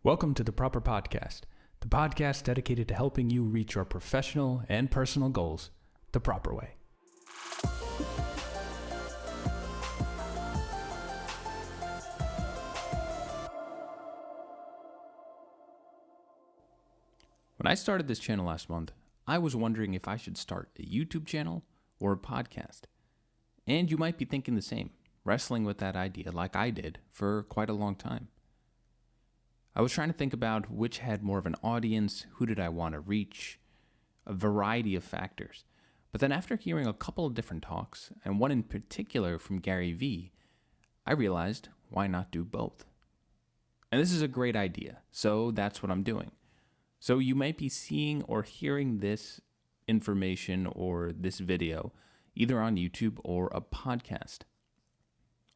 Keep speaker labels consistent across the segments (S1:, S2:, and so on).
S1: Welcome to The Proper Podcast, the podcast dedicated to helping you reach your professional and personal goals the proper way. When I started this channel last month, I was wondering if I should start a YouTube channel or a podcast. And you might be thinking the same, wrestling with that idea like I did for quite a long time. I was trying to think about which had more of an audience, who did I want to reach, a variety of factors. But then after hearing a couple of different talks, and one in particular from Gary Vee, I realized why not do both? And this is a great idea, so that's what I'm doing. So you might be seeing or hearing this information or this video either on YouTube or a podcast.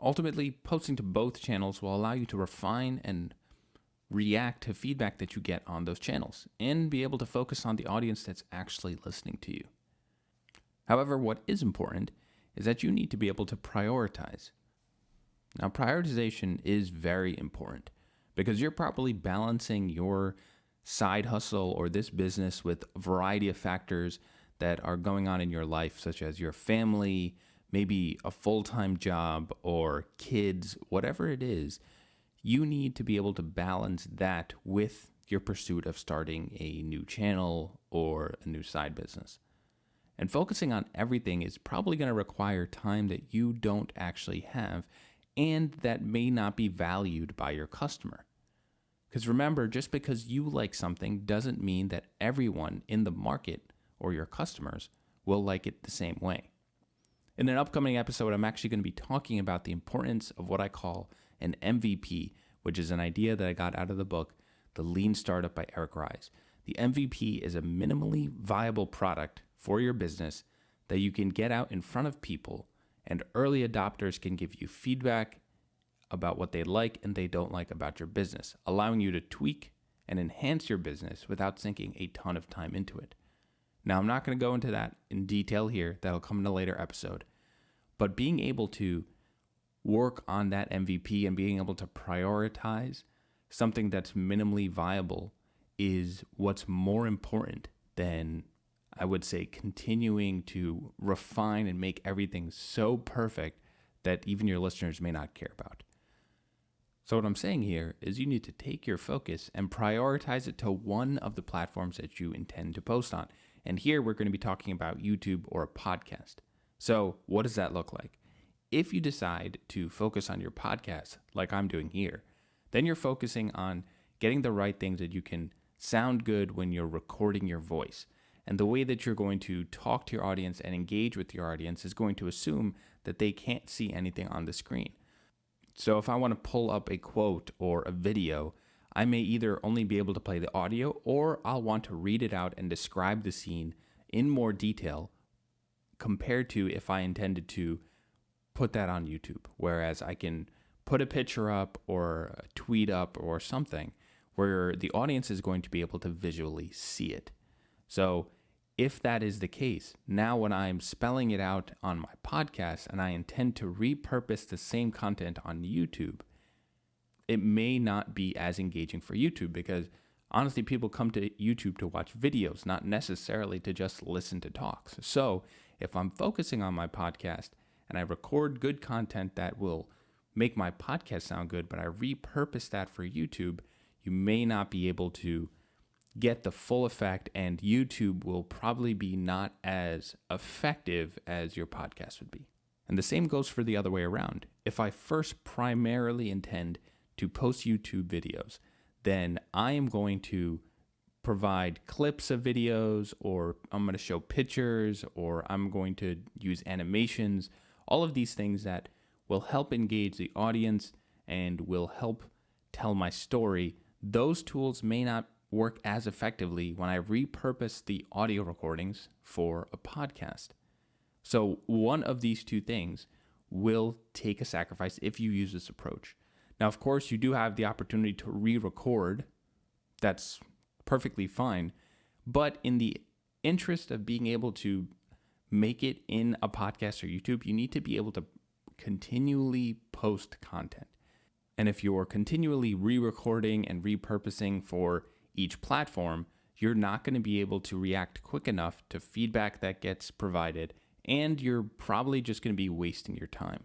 S1: Ultimately, posting to both channels will allow you to refine and react to feedback that you get on those channels and be able to focus on the audience that's actually listening to you. However, what is important is that you need to be able to prioritize. Now, prioritization is very important because you're probably balancing your side hustle or this business with a variety of factors that are going on in your life, such as your family, maybe a full-time job or kids, whatever it is. You need to be able to balance that with your pursuit of starting a new channel or a new side business. And focusing on everything is probably going to require time that you don't actually have and that may not be valued by your customer. Because remember, just because you like something doesn't mean that everyone in the market or your customers will like it the same way. In an upcoming episode, I'm actually going to be talking about the importance of what I call an MVP, which is an idea that I got out of the book, The Lean Startup by Eric Ries. The MVP is a minimally viable product for your business that you can get out in front of people, and early adopters can give you feedback about what they like and they don't like about your business, allowing you to tweak and enhance your business without sinking a ton of time into it. Now, I'm not going to go into that in detail here. That'll come in a later episode. But being able to work on that MVP and being able to prioritize something that's minimally viable is what's more important than, I would say, continuing to refine and make everything so perfect that even your listeners may not care about. So what I'm saying here is you need to take your focus and prioritize it to one of the platforms that you intend to post on. And here we're going to be talking about YouTube or a podcast. So what does that look like? If you decide to focus on your podcast, like I'm doing here, then you're focusing on getting the right things that you can sound good when you're recording your voice. And the way that you're going to talk to your audience and engage with your audience is going to assume that they can't see anything on the screen. So if I want to pull up a quote or a video, I may either only be able to play the audio or I'll want to read it out and describe the scene in more detail compared to if I intended to put that on YouTube, whereas I can put a picture up or a tweet up or something where the audience is going to be able to visually see it. So if that is the case, now when I'm spelling it out on my podcast and I intend to repurpose the same content on YouTube, it may not be as engaging for YouTube because honestly, people come to YouTube to watch videos, not necessarily to just listen to talks. So if I'm focusing on my podcast and I record good content that will make my podcast sound good, but I repurpose that for YouTube, you may not be able to get the full effect, and YouTube will probably be not as effective as your podcast would be. And the same goes for the other way around. If I first primarily intend to post YouTube videos, then I am going to provide clips of videos, or I'm going to show pictures, or I'm going to use animations, all of these things that will help engage the audience and will help tell my story. Those tools may not work as effectively when I repurpose the audio recordings for a podcast. So one of these two things will take a sacrifice if you use this approach. Now, of course, you do have the opportunity to re-record. That's perfectly fine. But in the interest of being able to make it in a podcast or YouTube, you need to be able to continually post content. And if you're continually re-recording and repurposing for each platform, you're not going to be able to react quick enough to feedback that gets provided, and you're probably just going to be wasting your time.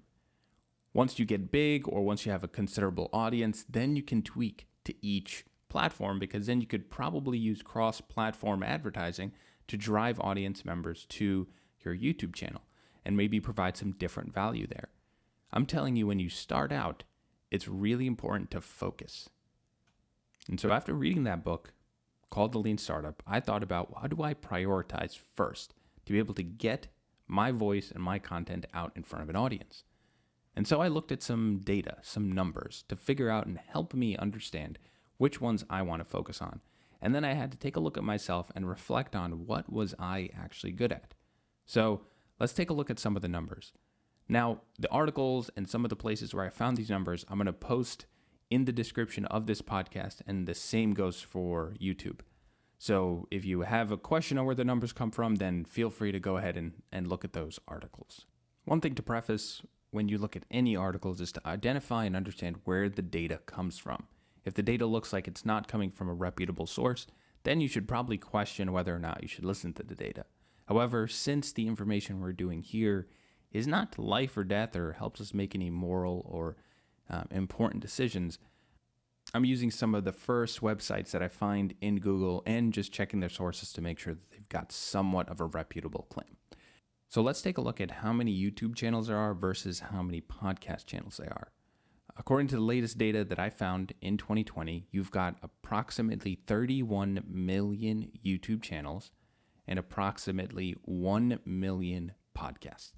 S1: Once you get big or once you have a considerable audience, then you can tweak to each platform, because then you could probably use cross-platform advertising to drive audience members to your YouTube channel and maybe provide some different value there. I'm telling you, when you start out, it's really important to focus. And so after reading that book called The Lean Startup, I thought about, how do I prioritize first to be able to get my voice and my content out in front of an audience? And so I looked at some data, some numbers, to figure out and help me understand which ones I want to focus on. And then I had to take a look at myself and reflect on what was I actually good at. So let's take a look at some of the numbers. Now, the articles and some of the places where I found these numbers, I'm going to post in the description of this podcast, and the same goes for YouTube. So if you have a question on where the numbers come from, then feel free to go ahead and look at those articles. One thing to preface when you look at any articles is to identify and understand where the data comes from. If the data looks like it's not coming from a reputable source, then you should probably question whether or not you should listen to the data. However, since the information we're doing here is not life or death or helps us make any moral or important decisions, I'm using some of the first websites that I find in Google and just checking their sources to make sure that they've got somewhat of a reputable claim. So let's take a look at how many YouTube channels there are versus how many podcast channels there are. According to the latest data that I found in 2020, you've got approximately 31 million YouTube channels and approximately 1 million podcasts.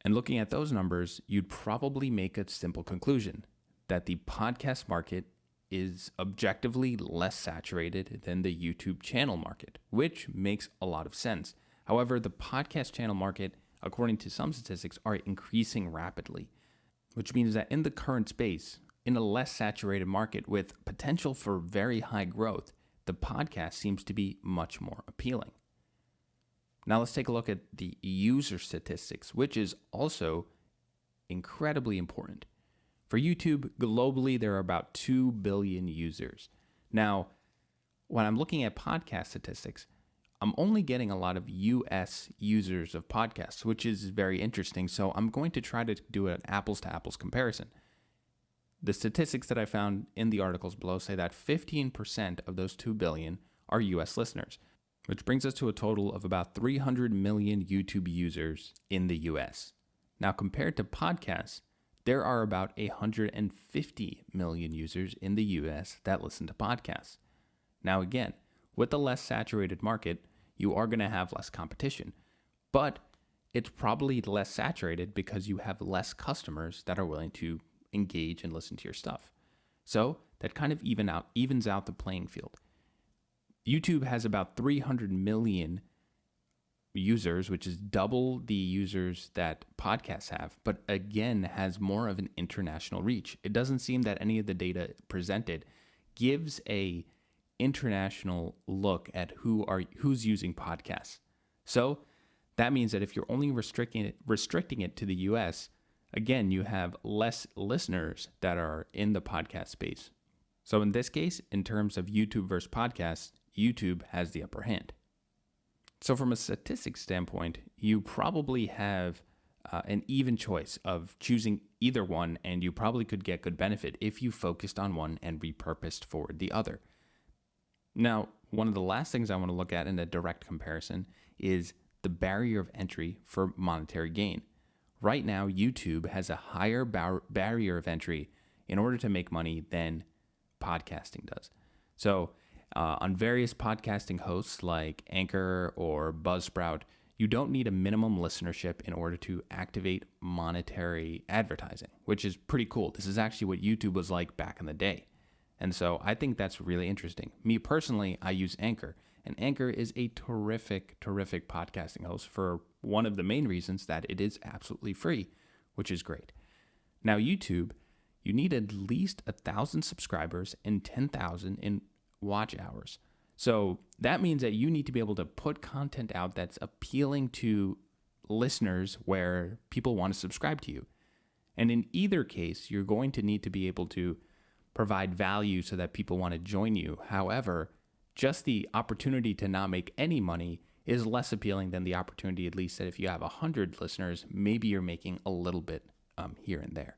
S1: And looking at those numbers, you'd probably make a simple conclusion that the podcast market is objectively less saturated than the YouTube channel market, which makes a lot of sense. However, the podcast channel market, according to some statistics, are increasing rapidly, which means that in the current space, in a less saturated market with potential for very high growth, the podcast seems to be much more appealing. Now let's take a look at the user statistics, which is also incredibly important. For YouTube, globally, there are about 2 billion users. Now, when I'm looking at podcast statistics, I'm only getting a lot of US users of podcasts, which is very interesting. So I'm going to try to do an apples to apples comparison. The statistics that I found in the articles below say that 15% of those 2 billion are US listeners, which brings us to a total of about 300 million YouTube users in the US. Now, compared to podcasts, there are about 150 million users in the US that listen to podcasts. Now, again, with the less saturated market, you are going to have less competition, but it's probably less saturated because you have less customers that are willing to engage and listen to your stuff. So that kind of evens out the playing field. YouTube has about 300 million users, which is double the users that podcasts have, but again has more of an international reach. It doesn't seem that any of the data presented gives a international look at who's using podcasts. So that means that if you're only restricting it to the US, again, you have less listeners that are in the podcast space. So in this case, in terms of YouTube versus podcasts, YouTube has the upper hand. So from a statistics standpoint, you probably have an even choice of choosing either one, and you probably could get good benefit if you focused on one and repurposed for the other. Now, one of the last things I want to look at in a direct comparison is the barrier of entry for monetary gain. Right now, YouTube has a higher barrier of entry in order to make money than podcasting does. So on various podcasting hosts like Anchor or Buzzsprout, you don't need a minimum listenership in order to activate monetary advertising, which is pretty cool. This is actually what YouTube was like back in the day. And so I think that's really interesting. Me personally, I use Anchor, and Anchor is a terrific podcasting host for one of the main reasons that it is absolutely free, which is great. Now, YouTube, you need at least 1,000 subscribers and 10,000 in watch hours. So that means that you need to be able to put content out that's appealing to listeners where people want to subscribe to you. And in either case, you're going to need to be able to provide value so that people want to join you. However, just the opportunity to not make any money is less appealing than the opportunity, at least that if you have 100 listeners, maybe you're making a little bit here and there.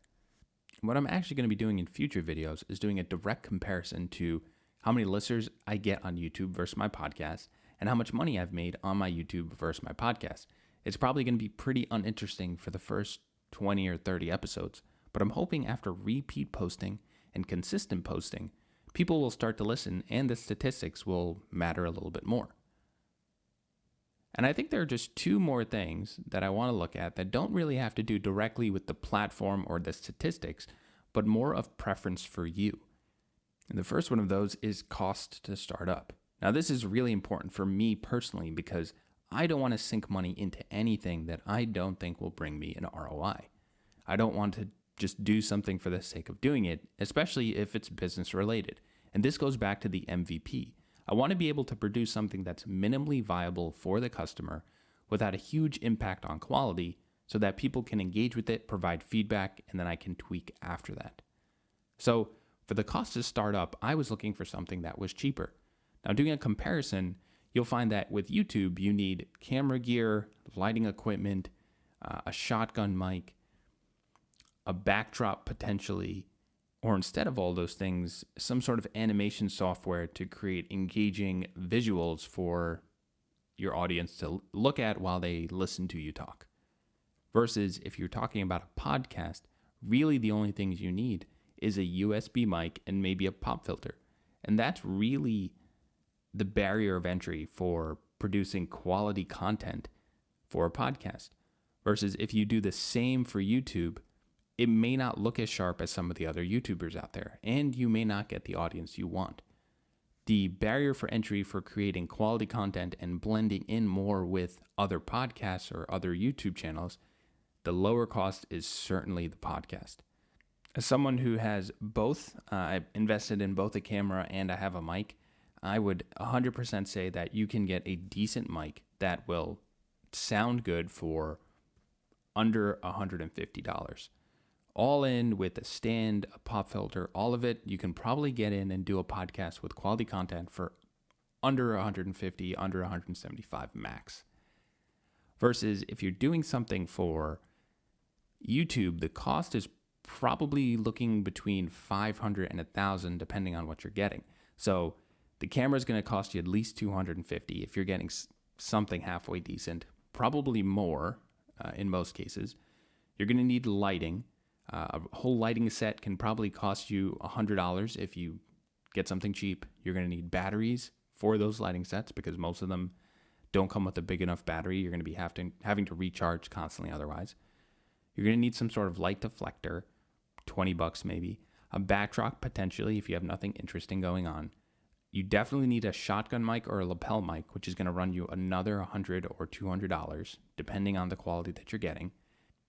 S1: What I'm actually going to be doing in future videos is doing a direct comparison to how many listeners I get on YouTube versus my podcast and how much money I've made on my YouTube versus my podcast. It's probably going to be pretty uninteresting for the first 20 or 30 episodes, but I'm hoping after repeat posting and consistent posting, people will start to listen and the statistics will matter a little bit more. And I think there are just two more things that I want to look at that don't really have to do directly with the platform or the statistics, but more of preference for you. And the first one of those is cost to start up. Now, this is really important for me personally because I don't want to sink money into anything that I don't think will bring me an ROI. I don't want to just do something for the sake of doing it, especially if it's business related. And this goes back to the MVP. I want to be able to produce something that's minimally viable for the customer without a huge impact on quality so that people can engage with it, provide feedback, and then I can tweak after that. So for the cost to start up, I was looking for something that was cheaper. Now, doing a comparison, you'll find that with YouTube, you need camera gear, lighting equipment, a shotgun mic, a backdrop potentially, or instead of all those things, some sort of animation software to create engaging visuals for your audience to look at while they listen to you talk. Versus if you're talking about a podcast, really the only things you need is a USB mic and maybe a pop filter. And that's really the barrier of entry for producing quality content for a podcast. Versus if you do the same for YouTube, it may not look as sharp as some of the other YouTubers out there, and you may not get the audience you want. The barrier for entry for creating quality content and blending in more with other podcasts or other YouTube channels, the lower cost is certainly the podcast. As someone who has both, I've invested in both a camera and I have a mic, I would 100% say that you can get a decent mic that will sound good for under $150. All in with a stand, a pop filter, all of it, you can probably get in and do a podcast with quality content for under 150, under 175 max. Versus if you're doing something for YouTube, the cost is probably looking between $500 and $1,000 depending on what you're getting. So the camera is going to cost you at least $250 if you're getting something halfway decent, probably more in most cases. You're going to need lighting. A whole lighting set can probably cost you $100 if you get something cheap. You're going to need batteries for those lighting sets because most of them don't come with a big enough battery. You're going to be having to recharge constantly otherwise. You're going to need some sort of light deflector, $20 maybe. A backdrop potentially if you have nothing interesting going on. You definitely need a shotgun mic or a lapel mic, which is going to run you another $100 or $200 depending on the quality that you're getting.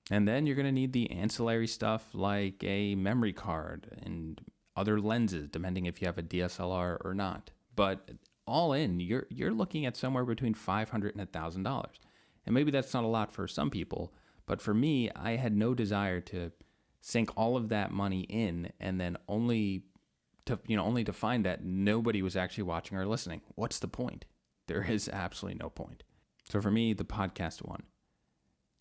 S1: And then you're going to need the ancillary stuff like a memory card and other lenses, depending if you have a DSLR or not. But all in, you're looking at somewhere between $500 and $1,000. And maybe that's not a lot for some people, but for me, I had no desire to sink all of that money in and then only to find that nobody was actually watching or listening. What's the point? There is absolutely no point. So for me, the podcast won.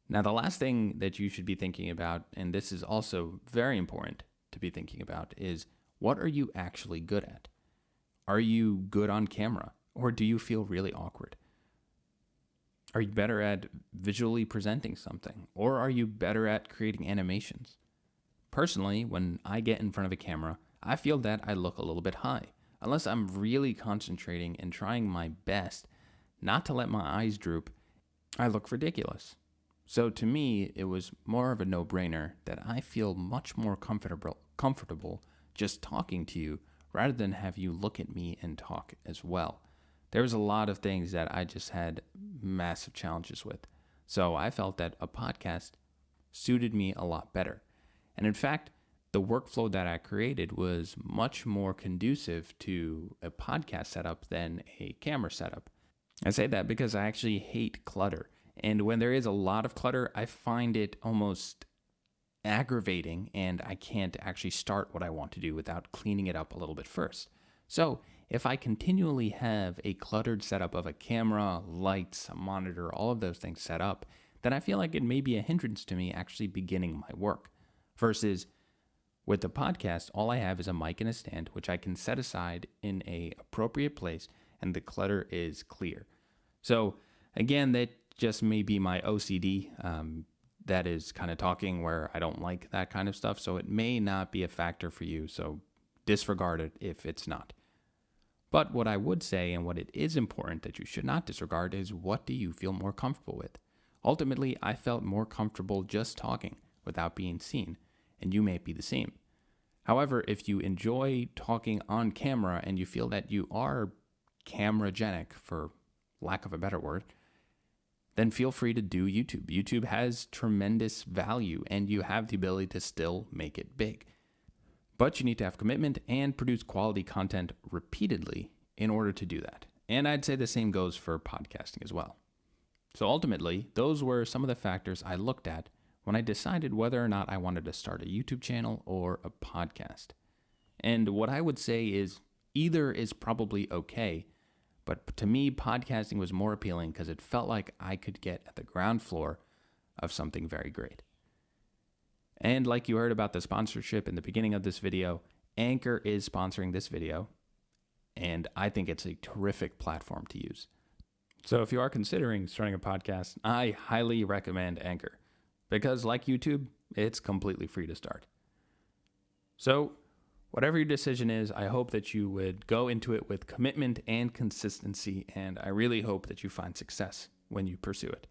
S1: Now, the last thing that you should be thinking about, and this is also very important to be thinking about, is what are you actually good at? Are you good on camera, or do you feel really awkward? Are you better at visually presenting something, or are you better at creating animations? Personally, when I get in front of a camera, I feel that I look a little bit high, unless I'm really concentrating and trying my best not to let my eyes droop. I look ridiculous. So to me, it was more of a no-brainer that I feel much more comfortable just talking to you rather than have you look at me and talk as well. There was a lot of things that I just had massive challenges with. So I felt that a podcast suited me a lot better. And in fact, the workflow that I created was much more conducive to a podcast setup than a camera setup. I say that because I actually hate clutter. And when there is a lot of clutter, I find it almost aggravating, and I can't actually start what I want to do without cleaning it up a little bit first. So if I continually have a cluttered setup of a camera, lights, a monitor, all of those things set up, then I feel like it may be a hindrance to me actually beginning my work. Versus with the podcast, all I have is a mic and a stand, which I can set aside in a appropriate place, and the clutter is clear. So again, that just may be my OCD. That is kind of talking where I don't like that kind of stuff. So it may not be a factor for you. So disregard it if it's not. But what I would say, and what it is important that you should not disregard, is what do you feel more comfortable with? Ultimately, I felt more comfortable just talking without being seen, and you may be the same. However, if you enjoy talking on camera and you feel that you are cameragenic, for lack of a better word, then feel free to do YouTube. YouTube has tremendous value, and you have the ability to still make it big. But you need to have commitment and produce quality content repeatedly in order to do that. And I'd say the same goes for podcasting as well. So ultimately, those were some of the factors I looked at when I decided whether or not I wanted to start a YouTube channel or a podcast. And what I would say is either is probably okay, but to me, podcasting was more appealing because it felt like I could get at the ground floor of something very great. And like you heard about the sponsorship in the beginning of this video, Anchor is sponsoring this video, and I think it's a terrific platform to use. So if you are considering starting a podcast, I highly recommend Anchor, because like YouTube, it's completely free to start. So whatever your decision is, I hope that you would go into it with commitment and consistency, and I really hope that you find success when you pursue it.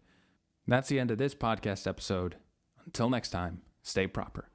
S1: That's the end of this podcast episode. Until next time, stay proper.